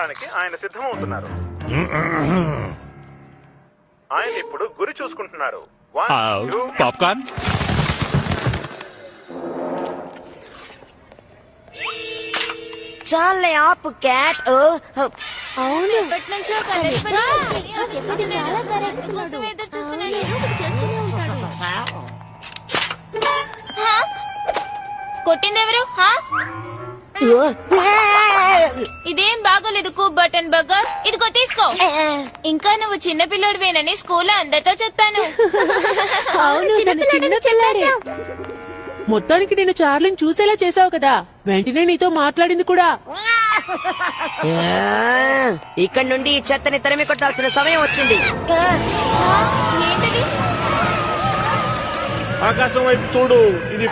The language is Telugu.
కొట్టడానికి ఆయన సిద్ధమవుతున్నారు. ఆయన ఇప్పుడు గురి చూసుకుంటున్నారు. 1 2 పాప్కార్న్. చాలే ఆపు క్యాట్. అవును ఎప్పటి నుంచో అందుకోసం ఎదురు చూస్తున్నాడు. కొట్టిందెవరు? ఇదేం బాగోలేదు బటన్ బర్గర్. ఇదిగో తీసుకో. ఇంకా నువ్వు చిన్న పిల్లోడివేనని స్కూల్లో అందరితో చెప్పాను. చిన్న పిల్లాడే. మొత్తానికి నేను చార్లిని చూసేలా చేసావు కదా, వెంటనే నీతో మాట్లాడింది కూడా. ఇక్కడ నుండి ఈ చెత్తని తరిమి కొట్టాల్సిన సమయం వచ్చింది. ఏంటది? ఆకాశం వైపు చూడు, ఇది